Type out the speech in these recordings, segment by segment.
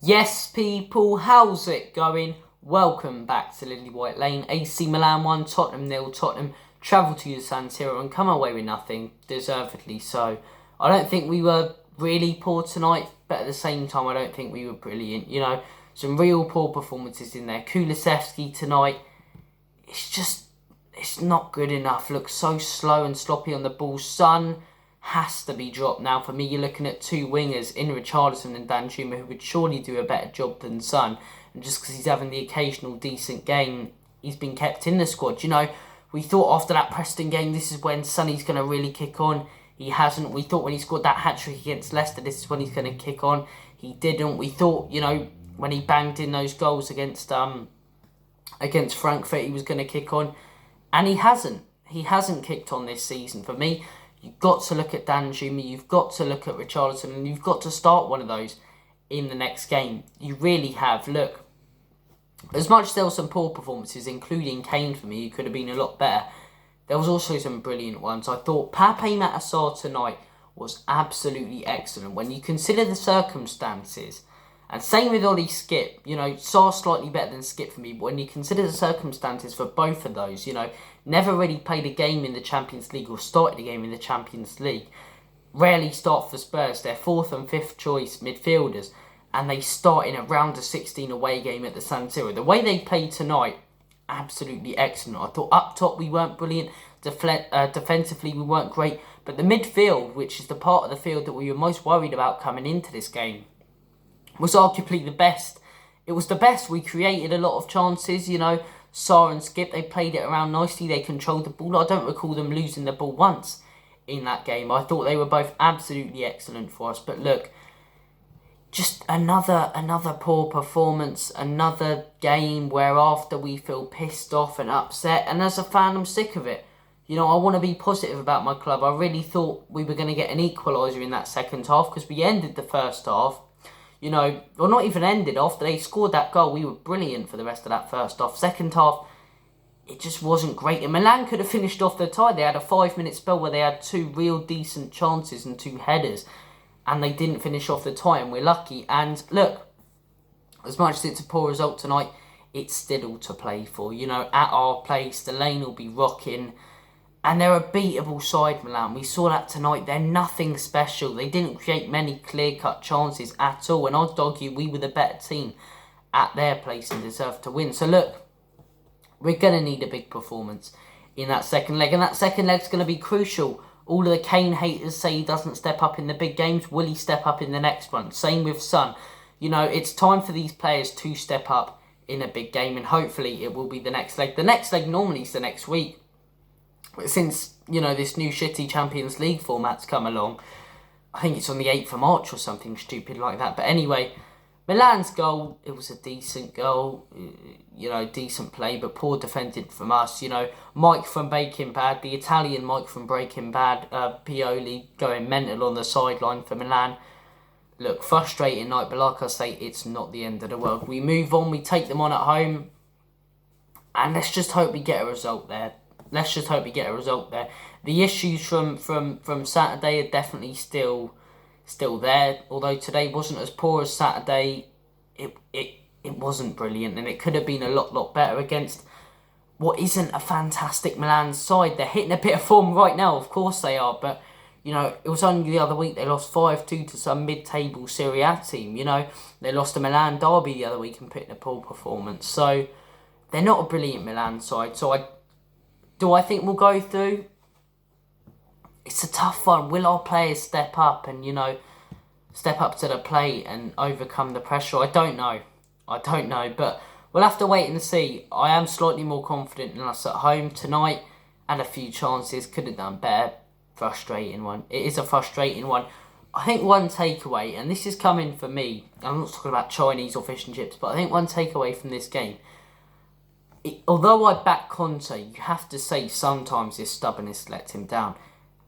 Yes, people, how's it going? Welcome back to Lily White Lane. AC Milan 1, Tottenham 0. Tottenham travel to the San Siro and come away with nothing, deservedly so. I don't think we were really poor tonight, but at the same time, I don't think we were brilliant. Some real poor performances in there. Kulusevski tonight, it's not good enough. Looks so slow and sloppy on the ball. Son has to be dropped now. For me, you're looking at two wingers in Richarlison and Danjuma who would surely do a better job than Son. And just because he's having the occasional decent game, he's been kept in the squad. We thought after that Preston game, this is when Sonny's going to really kick on. He hasn't. We thought when he scored that hat-trick against Leicester, this is when he's going to kick on. He didn't. We thought, when he banged in those goals against Frankfurt, he was going to kick on. And he hasn't. He hasn't kicked on this season. For me, you've got to look at Danjuma, you've got to look at Richarlison, and you've got to start one of those in the next game. You really have. Look, as much as there were some poor performances, including Kane for me, who could have been a lot better, there was also some brilliant ones. I thought Pape Matar Sarr tonight was absolutely excellent. When you consider the circumstances, and same with Ollie Skip, Sarr slightly better than Skip for me, but when you consider the circumstances for both of those, never really played a game in the Champions League or started a game in the Champions League. Rarely start for Spurs. They're 4th and 5th choice midfielders, and they start in a round of 16 away game at the San Siro. The way they played tonight, absolutely excellent. I thought up top we weren't brilliant. Defensively we weren't great. But the midfield, which is the part of the field that we were most worried about coming into this game, was arguably the best. It was the best. We created a lot of chances, Sarr and Skip, they played it around nicely. They controlled the ball. I don't recall them losing the ball once in that game. I thought they were both absolutely excellent for us. But look, just another poor performance. Another game where after we feel pissed off and upset. And as a fan, I'm sick of it. I want to be positive about my club. I really thought we were going to get an equaliser in that second half because we ended the first half. Or not even ended. After they scored that goal, we were brilliant for the rest of that first half. Second half, it just wasn't great. And Milan could have finished off the tie. They had a 5-minute spell where they had two real decent chances and two headers. And they didn't finish off the tie, and we're lucky. And look, as much as it's a poor result tonight, it's still all to play for. At our place, the lane will be rocking. And they're a beatable side, Milan. We saw that tonight. They're nothing special. They didn't create many clear-cut chances at all. And I'd argue we were the better team at their place and deserved to win. So look, we're going to need a big performance in that second leg. And that second leg's going to be crucial. All of the Kane haters say he doesn't step up in the big games. Will he step up in the next one? Same with Son. It's time for these players to step up in a big game. And hopefully it will be the next leg. The next leg normally is the next week. Since, this new shitty Champions League format's come along, I think it's on the 8th of March or something stupid like that. But anyway, Milan's goal, it was a decent goal, decent play, but poor defended from us. Mike from Breaking Bad, the Italian Mike from Breaking Bad, Pioli going mental on the sideline for Milan. Look, frustrating night, but like I say, it's not the end of the world. We move on, we take them on at home, and let's just hope we get a result there. The issues from Saturday are definitely still there. Although today wasn't as poor as Saturday, it wasn't brilliant, and it could have been a lot better against what isn't a fantastic Milan side. They're hitting a bit of form right now, of course they are, but it was only the other week they lost 5-2 to some mid-table Serie A team. They lost to Milan derby the other week and put in a poor performance. So they're not a brilliant Milan side. So do I think we'll go through? It's a tough one. Will our players step up and, step up to the plate and overcome the pressure? I don't know. But we'll have to wait and see. I am slightly more confident in us at home tonight. Had a few chances. Could have done better. Frustrating one. It is a frustrating one. I think one takeaway, and this is coming for me. I'm not talking about Chinese or fish and chips, but I think one takeaway from this game, although I back Conte, you have to say sometimes his stubbornness let him down.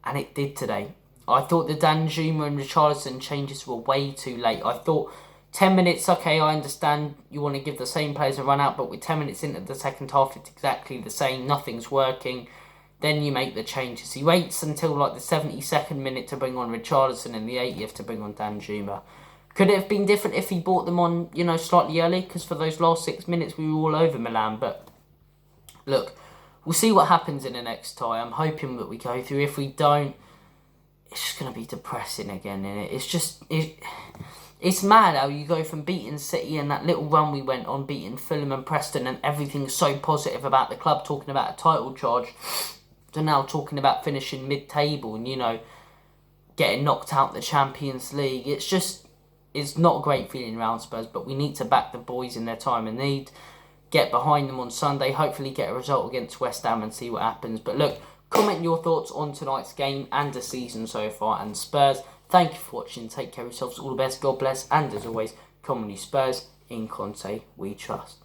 And it did today. I thought the Danjuma and Richarlison changes were way too late. I thought 10 minutes, okay, I understand you want to give the same players a run out, but with 10 minutes into the second half, it's exactly the same. Nothing's working. Then you make the changes. He waits until like the 72nd minute to bring on Richarlison and the 80th to bring on Danjuma. Could it have been different if he brought them on, slightly early? Because for those last 6 minutes, we were all over Milan. But look, we'll see what happens in the next tie. I'm hoping that we go through. If we don't, it's just going to be depressing again, innit? It's mad how you go from beating City and that little run we went on, beating Fulham and Preston, and everything's so positive about the club, talking about a title charge, to now talking about finishing mid-table and, getting knocked out the Champions League. It's not a great feeling around Spurs, but we need to back the boys in their time of need, get behind them on Sunday, hopefully get a result against West Ham and see what happens. But look, comment your thoughts on tonight's game and the season so far. And Spurs, thank you for watching. Take care of yourselves. All the best. God bless. And as always, come on you Spurs. In Conte, we trust.